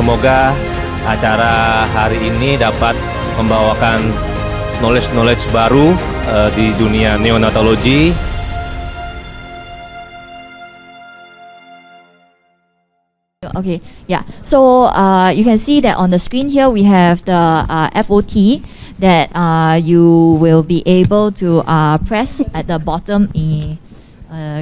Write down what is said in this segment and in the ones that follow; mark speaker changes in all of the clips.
Speaker 1: semoga acara hari ini dapat membawakan knowledge baru di dunia neonatologi.
Speaker 2: Okay, yeah. So you can see that on the screen here we have the FOT that you will be able to press at the bottom.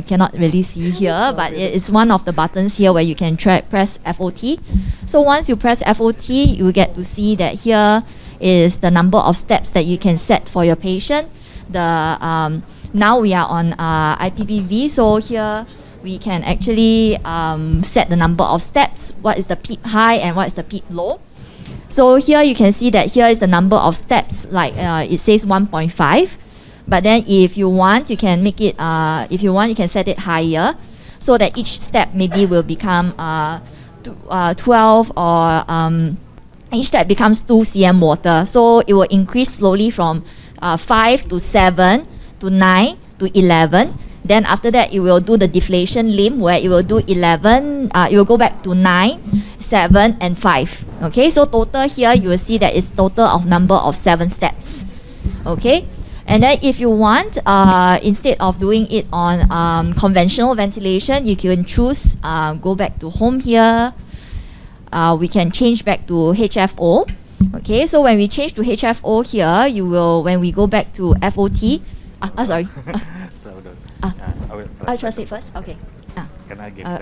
Speaker 2: Cannot really see here, but it is one of the buttons here where you can press FOT. So once you press FOT, you get to see that here is the number of steps that you can set for your patient. Now we are on IPPV, so here we can actually set the number of steps, what is the peak high and what is the peak low. So here you can see that here is the number of steps, like it says 1.5. But then if you want, you can make it, you can set it higher so that each step maybe will become 12 or each step becomes 2 cm water. So it will increase slowly from 5 to 7 to 9 to 11. Then after that, it will do the deflation limb where it will do 11, it will go back to 9, 7 and 5. Okay, so total here you will see that it's total of number of 7 steps. Okay, and then if you want, instead of doing it on conventional ventilation, you can choose, go back to home here. We can change back to HFO. Okay, so when we change to HFO here, you will, when we go back to FOT, sorry. I'll translate first. Okay.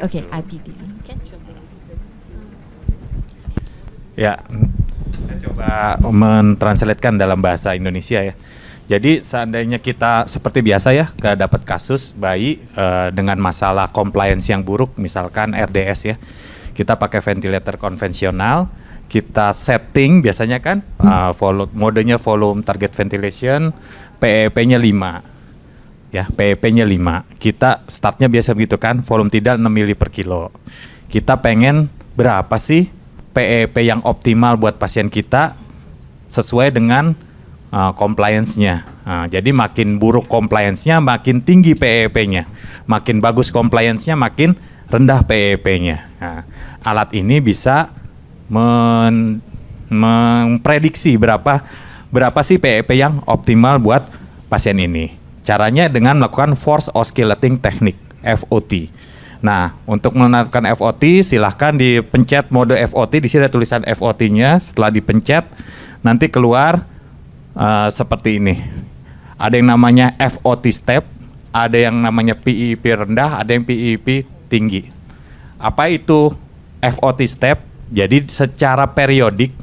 Speaker 2: Okay, IPPV. Okay.
Speaker 3: Ya, saya coba mentranslatekan dalam bahasa Indonesia ya. Jadi seandainya kita seperti biasa ya, gak dapat kasus bayi dengan masalah compliance yang buruk, misalkan RDS ya, kita pakai ventilator konvensional, kita setting biasanya kan modenya volume target ventilation, PEP-nya 5. Ya, PEP-nya 5. Kita startnya biasa begitu kan, volume tidal 6 mili per kilo. Kita pengen berapa sih PEP yang optimal buat pasien kita sesuai dengan compliance-nya. Jadi makin buruk compliance-nya, makin tinggi PEP-nya. Makin bagus compliance-nya, makin rendah PEP-nya. Alat ini bisa memprediksi berapa sih PEP yang optimal buat pasien ini. Caranya dengan melakukan force oscillating technique, FOT. Nah, untuk menerapkan FOT, silahkan dipencet mode FOT. Di sini ada tulisan FOT-nya. Setelah dipencet, nanti keluar seperti ini. Ada yang namanya FOT step, ada yang namanya PEP rendah, ada yang PEP tinggi. Apa itu FOT step? Jadi secara periodik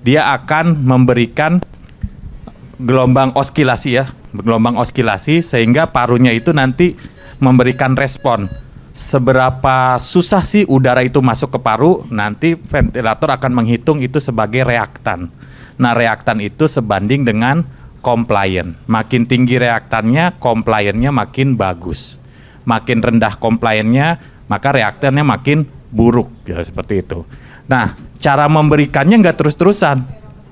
Speaker 3: dia akan memberikan gelombang oskilasi ya, gelombang oskilasi sehingga parunya itu nanti memberikan respon. Seberapa susah sih udara itu masuk ke paru, nanti ventilator akan menghitung itu sebagai reaktan. Nah, reaktan itu sebanding dengan compliant. Makin tinggi reaktannya, compliantnya makin bagus. Makin rendah compliantnya, maka reaktannya makin buruk, ya seperti itu. Nah, cara memberikannya nggak terus-terusan.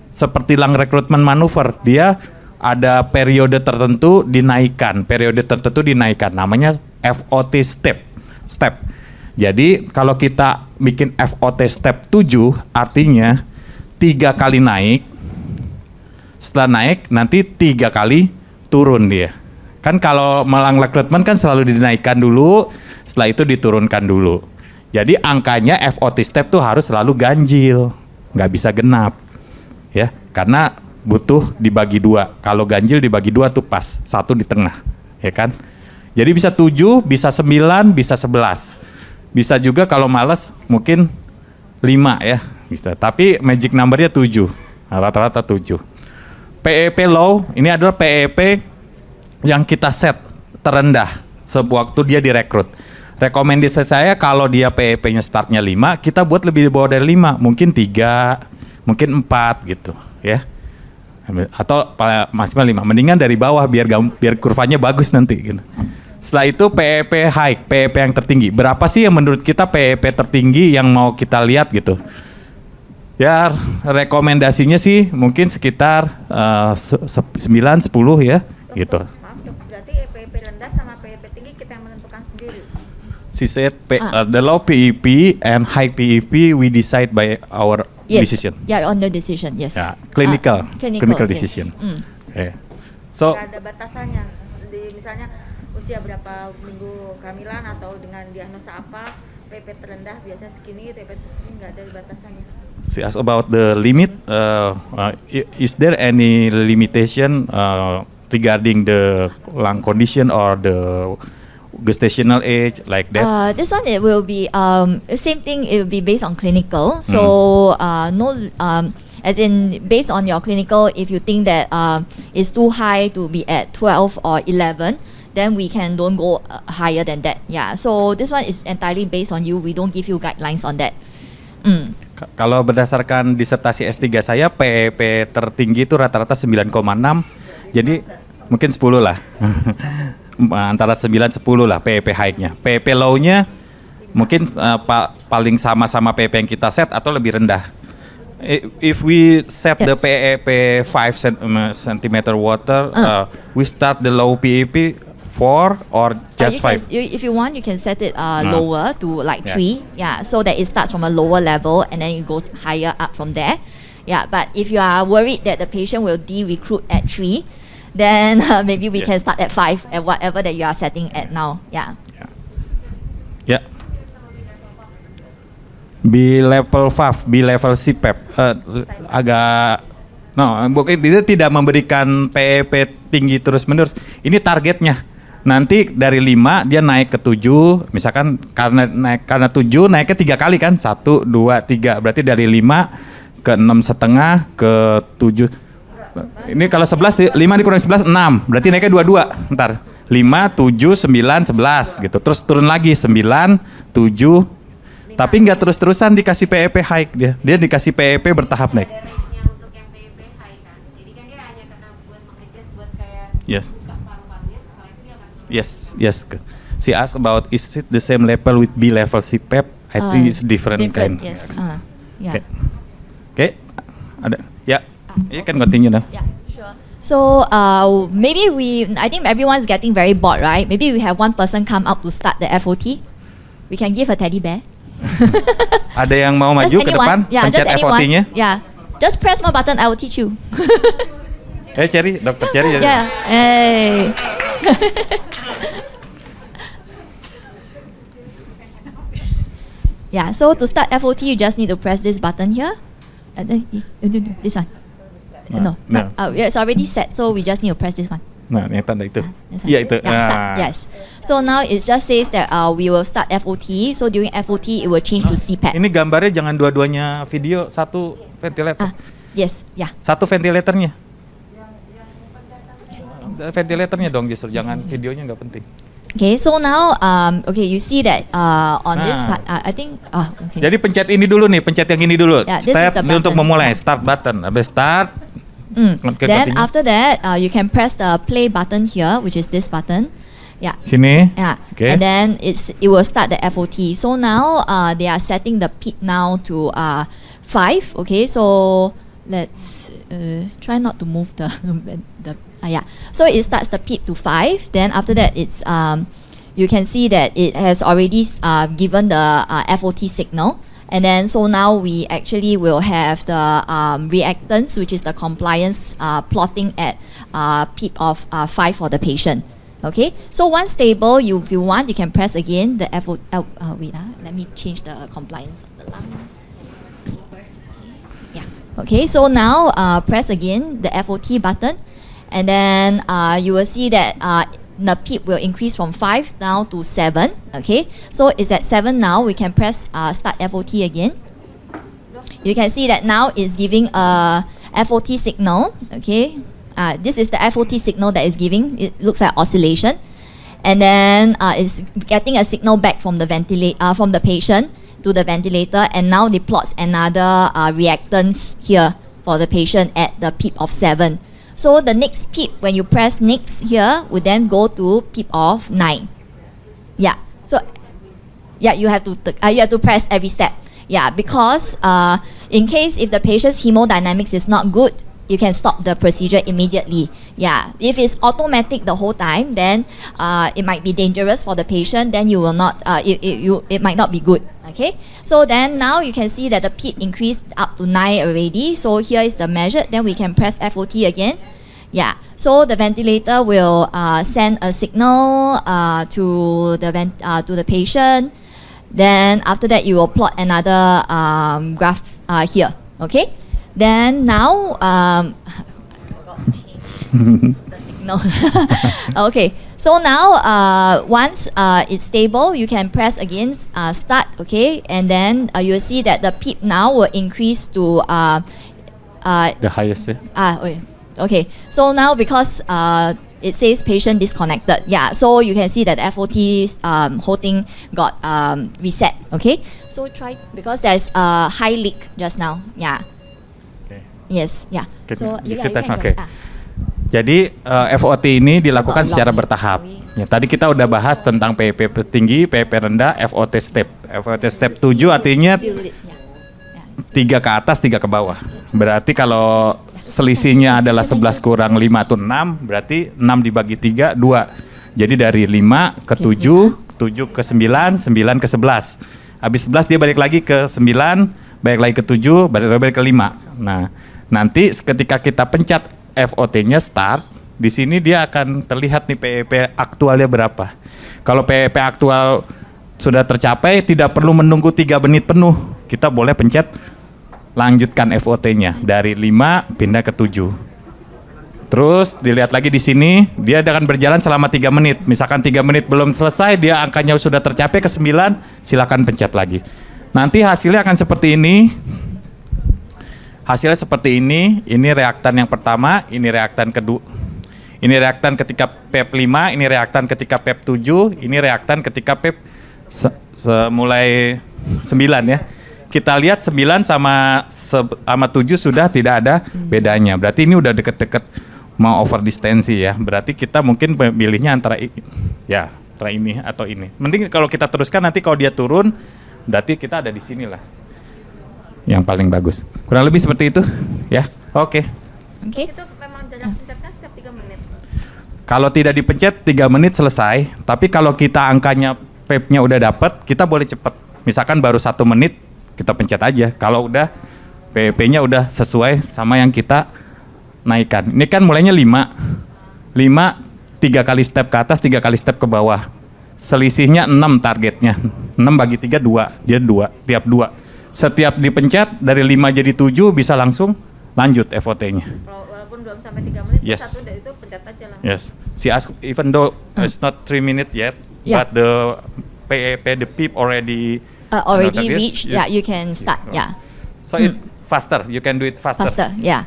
Speaker 3: Seperti lung recruitment manuver, dia ada periode tertentu dinaikkan, namanya FOT step. Jadi kalau kita bikin FOT step 7, artinya 3 kali naik, setelah naik nanti 3 kali turun dia. Kan kalau lung recruitment kan selalu dinaikkan dulu, setelah itu diturunkan dulu. Jadi angkanya FOT step tuh harus selalu ganjil, nggak bisa genap. Ya, karena butuh dibagi 2. Kalau ganjil dibagi 2 tuh pas, 1 di tengah, ya kan? Jadi bisa 7, bisa 9, bisa 11. Bisa juga kalau males mungkin 5 ya, bisa. Tapi magic numbernya 7. Rata-rata 7. PEP low, ini adalah PEP yang kita set terendah sewaktu dia direkrut. Rekomendasi saya kalau dia PEP-nya startnya 5, kita buat lebih di bawah dari 5, mungkin 3, mungkin 4 gitu ya, atau maksimal 5. Mendingan dari bawah biar kurvanya bagus nanti gitu. Setelah itu PEP high, PEP yang tertinggi. Berapa sih yang menurut kita PEP tertinggi yang mau kita lihat gitu? Ya rekomendasinya sih mungkin sekitar 9-10 ya gitu.
Speaker 4: Maaf, berarti PEP rendah sama PEP tinggi kita yang menentukan sendiri?
Speaker 3: She said the low PEP and high PEP we decide by our decision.
Speaker 2: Yeah, on the decision. Yes.
Speaker 3: Yeah, clinical
Speaker 2: yes.
Speaker 3: decision. Okay. So
Speaker 4: Nggak ada batasannya. Misalnya usia berapa minggu kehamilan atau dengan diagnosa apa, PP terendah biasa segini, PP segini, nggak ada batasannya.
Speaker 3: she asked about the limit. Is there any limitation regarding the lung condition or the gestational age like that?
Speaker 2: This one it will be same thing. It will be based on clinical. So no, as in based on your clinical, if you think that it's too high to be at 12 or 11, then we don't go higher than that. Yeah. So this one is entirely based on you. We don't give you guidelines on that.
Speaker 3: Kalau berdasarkan disertasi S3 saya, PEP tertinggi itu rata-rata 9,6. Jadi mungkin 10 lah. Antara 9-10 lah PEP high-nya. PEP low-nya mungkin paling sama-sama PEP yang kita set atau lebih rendah. If we set the PEP 5 cm water, we start the low PEP 4 or just 5?
Speaker 2: If you want, you can set it lower to like 3. Yeah, so that it starts from a lower level and then it goes higher up from there. Yeah, but if you are worried that the patient will de-recruit at 3, then maybe we can start at 5 at whatever that you are setting at now. Yeah.
Speaker 3: Yeah. B level CPAP agak dia tidak memberikan PEP tinggi terus-menerus. Ini targetnya. Nanti dari 5 dia naik ke 7. Misalkan karena 7 naiknya 3 kali kan? 1, 2, 3. Berarti dari 5 ke 6,5 ke 7. Ini kalau 11, 5 dikurang 11, 6. Berarti naiknya 22. Ntar 5, 7, 9, 11 gitu. Terus turun lagi 9, 7. Tapi nggak terus-terusan dikasih PEP high dia. Dia dikasih PEP bertahap naik.
Speaker 4: Untuk yang PEP high kan. Jadi kan dia hanya karena buat mengadjust buat kayak
Speaker 3: Yes.
Speaker 4: paru-parunya, setelah itu dia akan
Speaker 3: Yes. She asked about is it the same level with B level CPAP? I think it's different kind.
Speaker 2: Yes. Yeah.
Speaker 3: Okay. Ada. Ya. You can continue now.
Speaker 2: Yeah, sure. So maybe I think everyone's getting very bored, right? Maybe we have one person come up to start the FOT. We can give a teddy bear.
Speaker 3: Ada yang mau maju
Speaker 2: Just
Speaker 3: ke
Speaker 2: anyone.
Speaker 3: depan?
Speaker 2: Yeah,
Speaker 3: Pencet
Speaker 2: just anyone.
Speaker 3: FOT-nya.
Speaker 2: Yeah. Just press my button, I will teach you.
Speaker 3: Cherry, Dr. Cherry.
Speaker 2: Yeah. Hey. Yeah, so to start FOT, you just need to press this button here. This one. No. It's already set, so we just need to press this one.
Speaker 3: Nah, yang tanda itu.
Speaker 2: Iya itu. Start, yes. So now it just says that we will start FOT. So during FOT, it will change to CPAP.
Speaker 3: Ini gambarnya jangan dua-duanya video, satu ventilator.
Speaker 2: Yes, yeah.
Speaker 3: Satu ventilatornya. Ventilatornya dong justru, jangan videonya nggak penting.
Speaker 2: Okay, so now you see that on this part, I think okay.
Speaker 3: Jadi pencet ini dulu nih, pencet yang ini dulu.
Speaker 2: Yeah,
Speaker 3: Step ini untuk memulai, start button. Habis start.
Speaker 2: Then after that, you can press the play button here, which is this button. Yeah.
Speaker 3: Sini.
Speaker 2: Yeah.
Speaker 3: Okay.
Speaker 2: And then it will start the FOT. So now they are setting the PEEP now to 5. Okay, so let's try not to move the yeah. So it starts the PEEP to 5. Then after that, it's you can see that it has already given the FOT signal. And then so now we actually will have the reactance, which is the compliance plotting at PEEP of 5 for the patient. Okay, so once stable, if you want, you can press again the FOT. Wait, let me change the compliance of the lung. Yeah. Okay, so now press again the FOT button, and then you will see that the PEEP will increase from 5 now to 7. Okay, so it's at 7 now. We can press start FOT again. You can see that now it's giving a FOT signal. Okay, this is the FOT signal that is giving. It looks like oscillation, and then it's getting a signal back from the from the patient to the ventilator, and now it plots another reactance here for the patient at the PEEP of 7. So the next PEEP, when you press next here, would then go to PEEP of 9. Yeah. So yeah, you have to press every step. Yeah, because in case if the patient's hemodynamics is not good, you can stop the procedure immediately. Yeah, if it's automatic the whole time, then it might be dangerous for the patient. Then you will not, it might not be good. Okay, so then now you can see that the PEEP increased up to 9 already. So here is the measured. Then we can press FOT again. Yeah, so the ventilator will send a signal to the patient. Then after that, you will plot another graph here. Okay, then now. The signal. Okay, so now once it's stable, you can press again start. Okay, and then you'll see that the PEEP now will increase to
Speaker 3: The highest.
Speaker 2: okay, so now because it says patient disconnected, yeah, so you can see that FOT whole thing got reset. Okay, so try, because there's a high leak just now. Yeah.
Speaker 3: Okay.
Speaker 2: Yes. Yeah. So
Speaker 3: you
Speaker 2: yeah, you
Speaker 3: can-
Speaker 2: can
Speaker 3: okay. Jadi FOT ini dilakukan secara bertahap. Ya, tadi kita udah bahas tentang PEP tinggi, PEP rendah, FOT step. FOT step 7 artinya
Speaker 2: Seal it, yeah.
Speaker 3: 3 ke atas, 3 ke bawah. Berarti kalau selisihnya adalah 11 kurang 5 itu 6, berarti 6 dibagi 3, 2. Jadi dari 5 ke 7, 7 ke 9, 9 ke 11. Habis 11 dia balik lagi ke 9, balik lagi ke 7, balik ke 5. Nah, nanti ketika kita pencet FOT-nya start, di sini dia akan terlihat nih PEP aktualnya berapa. Kalau PEP aktual sudah tercapai, tidak perlu menunggu 3 menit penuh. Kita boleh pencet lanjutkan FOT-nya dari 5 pindah ke 7. Terus dilihat lagi di sini, dia akan berjalan selama 3 menit. Misalkan 3 menit belum selesai, dia angkanya sudah tercapai ke 9, silakan pencet lagi. Nanti hasilnya akan seperti ini. Hasilnya seperti ini reaktan yang pertama, ini reaktan kedua. Ini reaktan ketika PEP 5, ini reaktan ketika PEP 7, ini reaktan ketika PEP mulai 9 ya. Kita lihat 9 sama 7 sudah tidak ada bedanya. Berarti ini udah deket-deket mau over distensi ya. Berarti kita mungkin pilihnya antara ini atau ini. Mending kalau kita teruskan, nanti kalau dia turun, berarti kita ada di sini lah. Yang paling bagus. Kurang lebih seperti itu ya. Oke.
Speaker 2: Okay.
Speaker 4: Itu memang jarak pencetnya setiap 3 menit.
Speaker 3: Kalau tidak dipencet 3 menit selesai, tapi kalau kita angkanya PEP-nya udah dapat, kita boleh cepat. Misalkan baru 1 menit, kita pencet aja. Kalau udah PEP-nya udah sesuai sama yang kita naikkan. Ini kan mulainya 5. 5, 3 kali step ke atas, 3 kali step ke bawah. Selisihnya 6 targetnya. 6 bagi 3, 2. Dia 2, tiap 2. Setiap dipencet dari 5 jadi 7 bisa langsung lanjut FOT-nya.
Speaker 4: Walaupun belum sampai 3 menit,
Speaker 3: Yes.
Speaker 4: satu dari itu pencet aja lah.
Speaker 3: Yes. She asked, even though it's not 3 minutes yet,
Speaker 2: Yeah.
Speaker 3: but the PEP, the PEEP already
Speaker 2: Already
Speaker 3: this,
Speaker 2: reached. Yeah, you can start. Yeah.
Speaker 3: So it faster. You can do it faster.
Speaker 2: Faster. Yeah.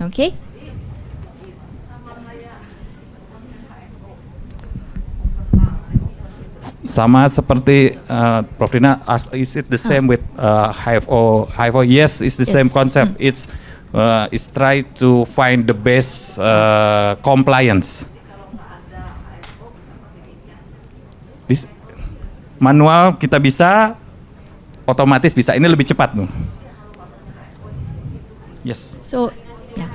Speaker 2: Okay.
Speaker 3: Sama seperti Prof. Dina, is it the same with HFO? HFO, yes, it's the same
Speaker 2: Yes.
Speaker 3: concept. It's try to find the best compliance. This manual kita bisa, otomatis bisa. Ini lebih cepat tuh. Yes.
Speaker 2: So, yeah.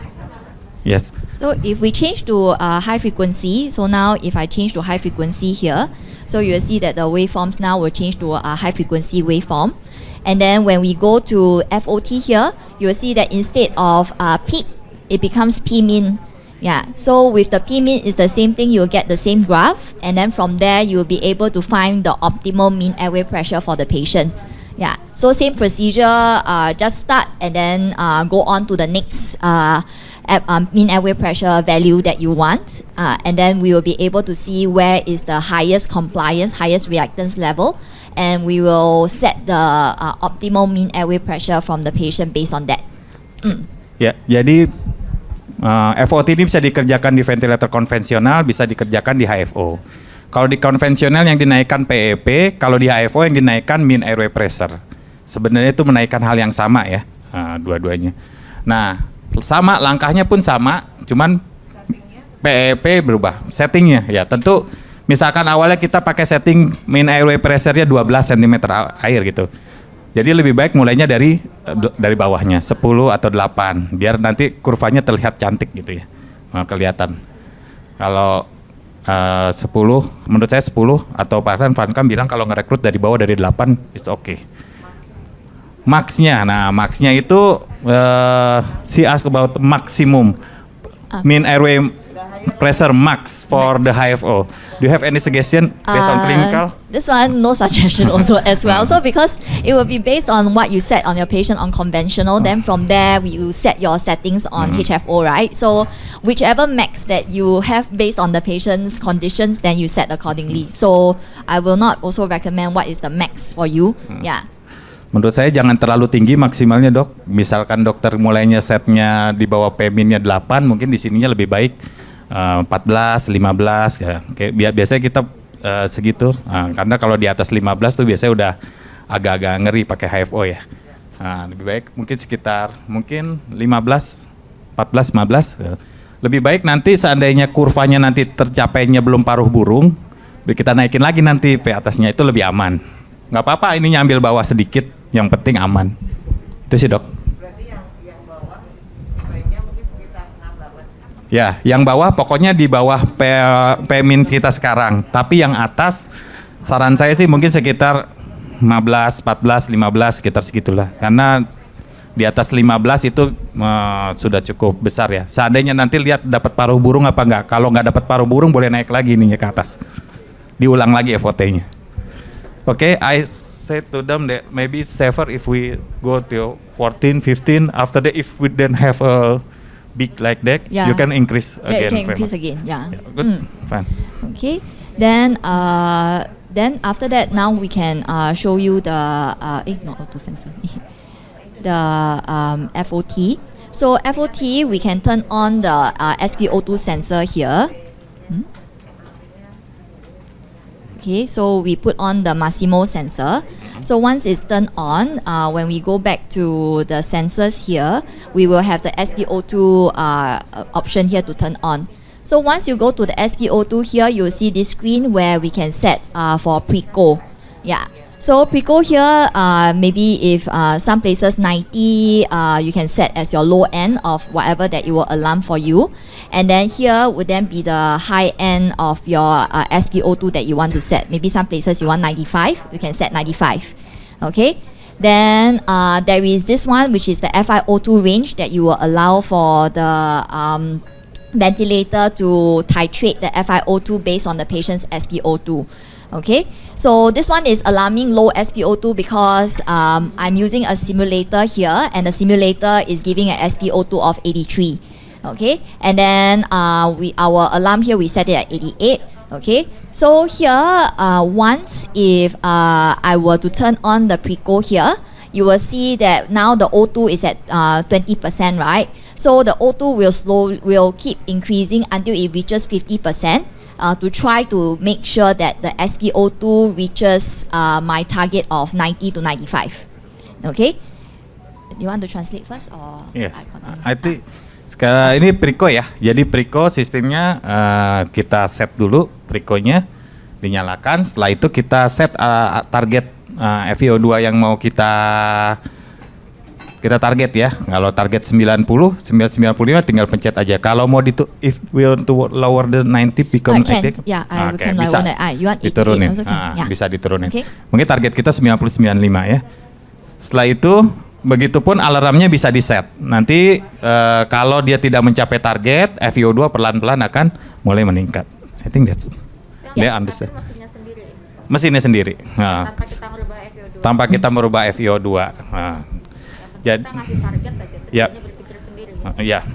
Speaker 3: Yes.
Speaker 2: So if we change to high frequency, so now if I change to high frequency here, so you'll see that the waveforms now will change to a high frequency waveform. And then when we go to FOT here, you'll see that instead of PEEP, it becomes P-min. Yeah, so with the P-min, it's the same thing, you'll get the same graph. And then from there, you'll be able to find the optimal mean airway pressure for the patient. Yeah, so same procedure, just start and then go on to the next mean airway pressure value that you want, and then we will be able to see where is the highest compliance, highest reactance level, and we will set the optimal mean airway pressure from the patient based on that.
Speaker 3: Ya, jadi FOT ini bisa dikerjakan di ventilator konvensional, bisa dikerjakan di HFO. Kalau di konvensional yang dinaikkan PEP, kalau di HFO yang dinaikkan mean airway pressure. Sebenarnya itu menaikkan hal yang sama ya, dua-duanya. Nah, sama, langkahnya pun sama, cuman PEP berubah, settingnya ya tentu. Misalkan awalnya kita pakai setting mean airway pressure-nya 12 cm air gitu. Jadi lebih baik mulainya dari bawahnya 10 atau 8 biar nanti kurvanya terlihat cantik gitu ya. kelihatan. Kalau 10, menurut saya 10 atau bahkan Vancam bilang kalau ngerekrut dari bawah dari 8 it's okay. Max-nya, nah max-nya itu she ask about maximum mean airway pressure max for the HFO. Do you have any suggestion based on clinical?
Speaker 2: This one, no suggestion also as well. So because it will be based on what you set on your patient on conventional, then from there you set your settings on HFO, right? So whichever max that you have based on the patient's conditions, then you set accordingly. So I will not also recommend what is the max for you. Yeah.
Speaker 3: Menurut saya jangan terlalu tinggi maksimalnya dok. Misalkan dokter mulainya setnya di bawah PMIN-nya 8, mungkin di sininya lebih baik 14, 15 ya. Kayak biasanya kita segitu. Karena kalau di atas 15 tuh biasanya udah agak-agak ngeri pakai HFO ya. Lebih baik mungkin sekitar 15, 14, 15 ya. Lebih baik nanti seandainya kurvanya nanti tercapainya belum paruh burung, kita naikin lagi nanti P atasnya, itu lebih aman. Nggak apa-apa ini ambil bawah sedikit, yang penting aman. Itu sih dok.
Speaker 5: Berarti yang bawah baiknya mungkin sekitar 6-8.
Speaker 3: Ya, yang bawah pokoknya di bawah P-min kita sekarang. Tapi yang atas saran saya sih mungkin sekitar 15, 14, 15 sekitar segitulah. Karena di atas 15 itu sudah cukup besar ya. Seandainya nanti lihat dapat paruh burung apa enggak. Kalau nggak dapat paruh burung boleh naik lagi nih ke atas. Diulang lagi FOT-nya. Okay, I said to them that maybe safer if we go to 14, 15. After that, if we then have a big like that,
Speaker 2: Yeah.
Speaker 3: you can increase
Speaker 2: Yeah, you
Speaker 3: again.
Speaker 2: can increase again. Yeah.
Speaker 3: Good, fine.
Speaker 2: Okay. Then after that, now we can show you the not auto sensor, the FOT. So FOT, we can turn on the SpO2 sensor here. Okay, so we put on the Massimo sensor. So once it's turned on, when we go back to the sensors here, we will have the SpO2 option here to turn on. So once you go to the SpO2 here, you'll see this screen where we can set for Preco. Yeah. So Preco here, maybe if some places 90, you can set as your low end of whatever that it will alarm for you. And then here would then be the high end of your SpO2 that you want to set. Maybe some places you want 95, you can set 95. Okay. Then there is this one, which is the FiO2 range that you will allow for the ventilator to titrate the FiO2 based on the patient's SpO2. Okay, so this one is alarming low SpO2 because I'm using a simulator here, and the simulator is giving an SpO2 of 83. Okay, and then our alarm here, we set it at 88. Okay, so here once if I were to turn on the Preco here, you will see that now the O2 is at 20%, right? So the O2 will keep increasing until it reaches 50%. To try to make sure that the SpO2 reaches my target of 90 to 95. Okay? Do you want to translate first or
Speaker 3: Yes,
Speaker 2: I continue?
Speaker 3: I think sekarang ini Preco ya. Jadi Preco sistemnya kita set dulu Preco-nya dinyalakan. Setelah itu kita set target FiO2 yang mau kita target ya. Kalau target 95 tinggal pencet aja. Kalau mau if we want to lower the 90 become
Speaker 2: can.
Speaker 3: 80.
Speaker 2: Yeah, I
Speaker 3: Okay,
Speaker 2: can
Speaker 3: bisa
Speaker 2: you want 88
Speaker 3: diturunin.
Speaker 2: also can. Yeah.
Speaker 3: Bisa diturunin.
Speaker 2: Okay.
Speaker 3: Mungkin target kita 90-95 ya. Setelah itu begitupun alarmnya bisa di set. Nanti kalau dia tidak mencapai target, FiO2 pelan-pelan akan mulai meningkat. I think that's they understand.
Speaker 4: Mesinnya sendiri.
Speaker 3: Mesinnya sendiri. Nah,
Speaker 4: Tanpa kita merubah FiO2.
Speaker 3: tanpa kita merubah FiO2. Nah,
Speaker 4: Kita ngasih target aja,
Speaker 3: Ya.
Speaker 4: mesinnya berpikir sendiri.
Speaker 3: ya.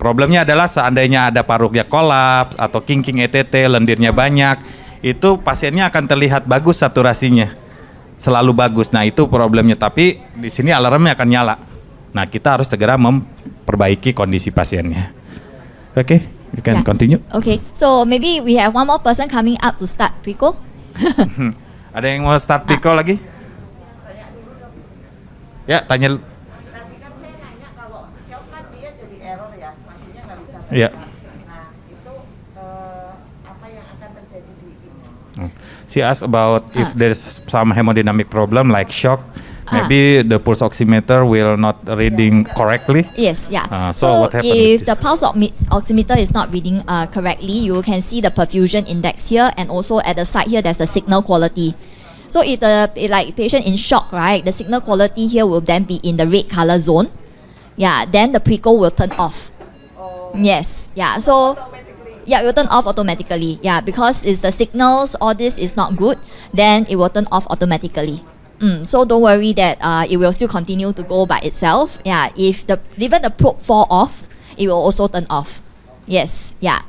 Speaker 3: Problemnya adalah seandainya ada paruhnya kolaps atau kinking ETT, lendirnya banyak, itu pasiennya akan terlihat bagus saturasinya, selalu bagus. Nah itu problemnya. Tapi di sini alarmnya akan nyala. Nah kita harus segera memperbaiki kondisi pasiennya. Oke, you can
Speaker 2: Yeah.
Speaker 3: continue.
Speaker 2: Okay, so maybe we have one more person coming up to start Preco.
Speaker 3: Ada yang mau start Preco lagi? Ya, tanya.
Speaker 5: Tadi kan saya nanya kalau shock kan dia jadi error ya, maksudnya nggak bisa bergerak.
Speaker 3: Iya.
Speaker 5: Nah itu apa yang akan terjadi di ini?
Speaker 3: She asked about if there's some hemodynamic problem like shock. Maybe the pulse oximeter will not reading correctly.
Speaker 2: Yes, yeah.
Speaker 3: So what happened
Speaker 2: if
Speaker 3: with
Speaker 2: the
Speaker 3: this?
Speaker 2: pulse oximeter is not reading correctly, you can see the perfusion index here, and also at the side here, there's a signal quality. So if the patient in shock, right, the signal quality here will then be in the red color zone. Yeah, then the preco will turn off. Yes, yeah. So yeah, it will turn off automatically. Yeah, because it's the signals, all this is not good, then it will turn off automatically. So don't worry that it will still continue to go by itself. Yeah, if even the probe fall off, it will also turn off. Yes, yeah.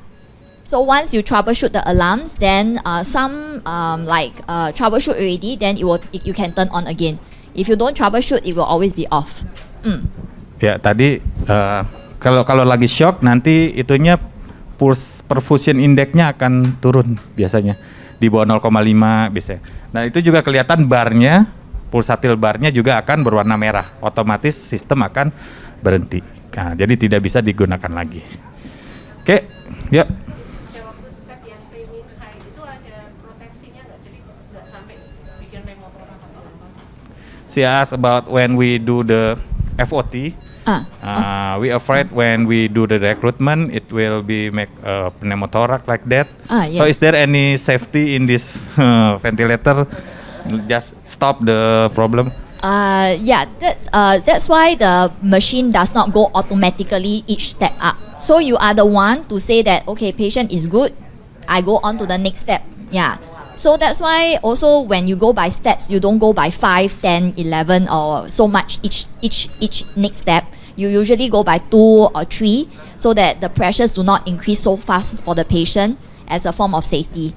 Speaker 2: So once you troubleshoot the alarms, then some troubleshoot already, then you can turn on again. If you don't troubleshoot, it will always be off.
Speaker 3: Ya tadi kalau lagi shock nanti itunya pulse perfusion indexnya akan turun biasanya di bawah 0,5 biasanya. Nah itu juga kelihatan barnya, pulsatil barnya juga akan berwarna merah. Otomatis sistem akan berhenti. Nah, jadi tidak bisa digunakan lagi. Oke, yuk.
Speaker 6: Waktu set yang premium high itu ada proteksinya nggak? Jadi nggak sampai bikin pneumotorak atau apa?
Speaker 3: She asked about when we do the FOT. We afraid when we do the recruitment, it will be make pneumothorax like that.
Speaker 2: Yes.
Speaker 3: So is there any safety in this ventilator? Just stop the problem.
Speaker 2: Yeah, that's why the machine does not go automatically each step up. So you are the one to say that, okay, patient is good, I go on to the next step. Yeah. So that's why also when you go by steps, you don't go by 5, 10, 11 or so much each next step. You usually go by 2 or 3 so that the pressures do not increase so fast for the patient as a form of safety.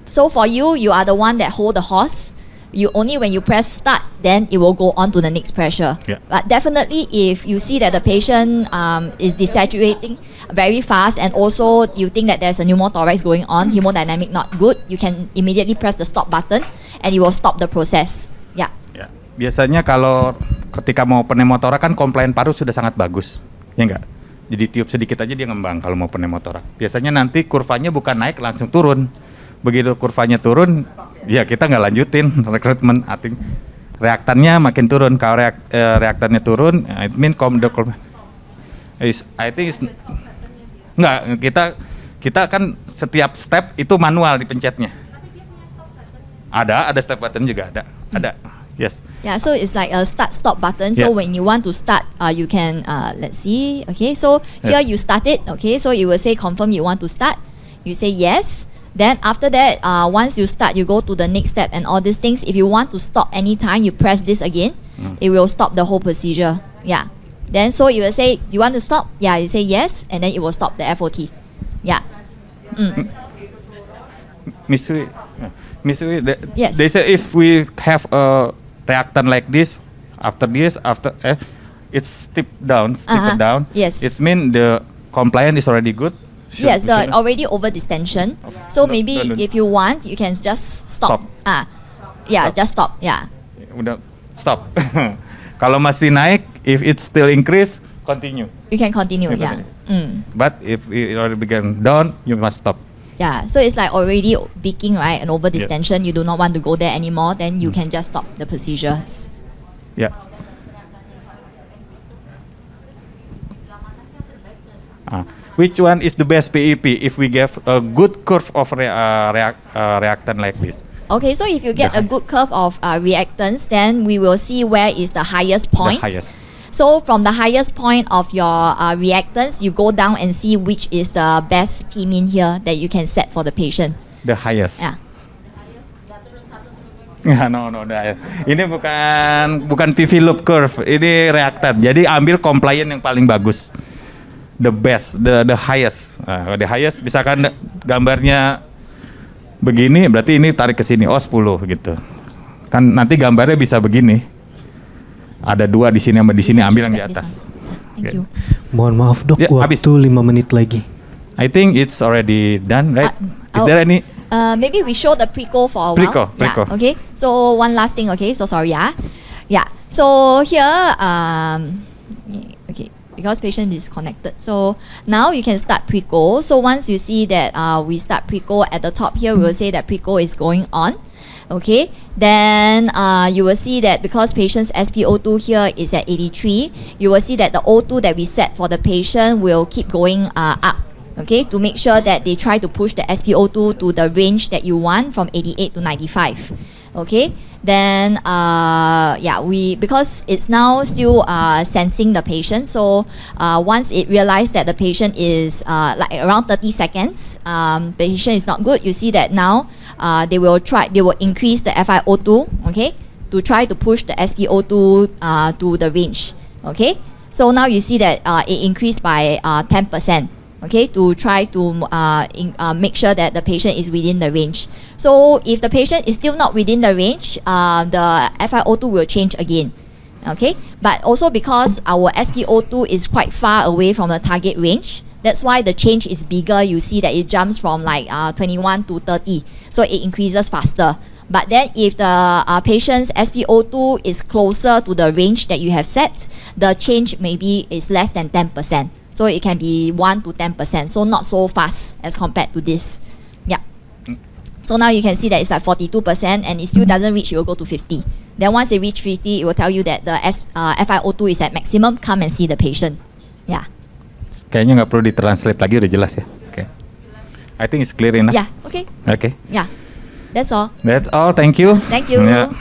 Speaker 2: So for you, you are the one that hold the horse. You only when you press start, then it will go on to the next pressure.
Speaker 3: Yeah.
Speaker 2: But definitely, if you see that the patient is desaturating very fast, and also you think that there's a pneumothorax going on, hemodynamic not good, you can immediately press the stop button, and it will stop the process. Yeah.
Speaker 3: Ya. Biasanya kalau ketika mau pneumotorak kan komplain paru sudah sangat bagus, ya enggak? Jadi tiup sedikit aja dia ngembang kalau mau pneumotorak. Biasanya nanti kurvanya bukan naik langsung turun. Begitu kurvanya turun, ya kita nggak lanjutin rekrutmen. Reaktannya makin turun. Kalau reaktannya turun, it mean nggak, kita kan setiap step itu manual dipencetnya. Ada step button juga ada. Yes.
Speaker 2: Yeah, so it's like a start-stop button. So
Speaker 3: Yeah.
Speaker 2: when you want to start, you can, let's see. Okay, so here you start it. Okay, so it will say confirm you want to start. You say yes. Then after that, once you start, you go to the next step and all these things. If you want to stop anytime, you press this again. It will stop the whole procedure. Yeah. Then so it will say, you want to stop? Yeah, you say yes, and then it will stop the FOT. Yeah.
Speaker 3: Miss Wi,
Speaker 2: Yes.
Speaker 3: they say if we have a reactant like this, after it's stepped down.
Speaker 2: Yes.
Speaker 3: It means the compliance is already good.
Speaker 2: Yes, the already over distension. So
Speaker 3: No,
Speaker 2: maybe
Speaker 3: no.
Speaker 2: if you want, you can just stop.
Speaker 3: Stop.
Speaker 2: Yeah, just stop. Yeah.
Speaker 3: Udah stop. Kalau masih naik, if it still increase, continue.
Speaker 2: You can continue.
Speaker 3: Yeah,
Speaker 2: Yeah.
Speaker 3: But if it already began down, you must stop.
Speaker 2: Yeah. So it's like already peaking, right? And over distension, you do not want to go there anymore. Then you can just stop the procedures.
Speaker 3: Ya. Which one is the best PEP if we give a good curve of reactant like this?
Speaker 2: Okay. So if you get a good curve of reactants, then we will see where is the highest point.
Speaker 3: The highest.
Speaker 2: So from the highest point of your reactants, you go down and see which is the best P mean here that you can set for the patient.
Speaker 3: The highest.
Speaker 2: Yeah.
Speaker 3: No. Ini bukan PV loop curve. Ini reaktan. Jadi ambil compliant yang paling bagus. The best, the highest. The highest misalkan gambarnya begini, berarti ini tarik ke sini. Oh 10 gitu. Kan nanti gambarnya bisa begini. Ada 2 di sini sama di sini, ambil yang di atas.
Speaker 2: Thank you.
Speaker 7: Mohon maaf dok,
Speaker 3: Ya,
Speaker 7: waktu
Speaker 3: habis.
Speaker 7: 5 menit lagi.
Speaker 3: I think it's already done, right? Is there any?
Speaker 2: Maybe we show the preco for a while.
Speaker 3: Preco.
Speaker 2: Yeah, okay. So one last thing. Okay. So sorry. Yeah. So here. Okay. Because patient is connected. So now you can start preco. So once you see that we start preco at the top here, we will say that preco is going on. Okay, then you will see that because patient's SpO2 here is at 83, you will see that the O2 that we set for the patient will keep going up. Okay, to make sure that they try to push the SpO2 to the range that you want from 88 to 95. Okay, then because it's now still sensing the patient, so once it realized that the patient is like around 30 seconds, patient is not good, you see that now they will increase the FiO2, okay, to try to push the SpO2 to the range. Okay, so now you see that it increased by 10%. Okay, to try to make sure that the patient is within the range. So if the patient is still not within the range, the FiO2 will change again. Okay, but also because our SpO2 is quite far away from the target range, that's why the change is bigger. You see that it jumps from like 21 to 30, so it increases faster. But then if the patient's SpO2 is closer to the range that you have set, the change maybe is less than 10%. So it can be 1 to 10%, so not so fast as compared to this. Yeah. So now you can see that it's like 42% and it still doesn't reach, it will go to 50. Then once it reach 50, it will tell you that the FiO2 is at maximum, come and see the patient. Yeah.
Speaker 3: Kayaknya nggak perlu ditranslate lagi, udah jelas ya. Okay. I think it's clear enough.
Speaker 2: Yeah, okay.
Speaker 3: Okay.
Speaker 2: Yeah. That's all.
Speaker 3: That's all. Thank you.
Speaker 2: Thank you.
Speaker 3: Yeah.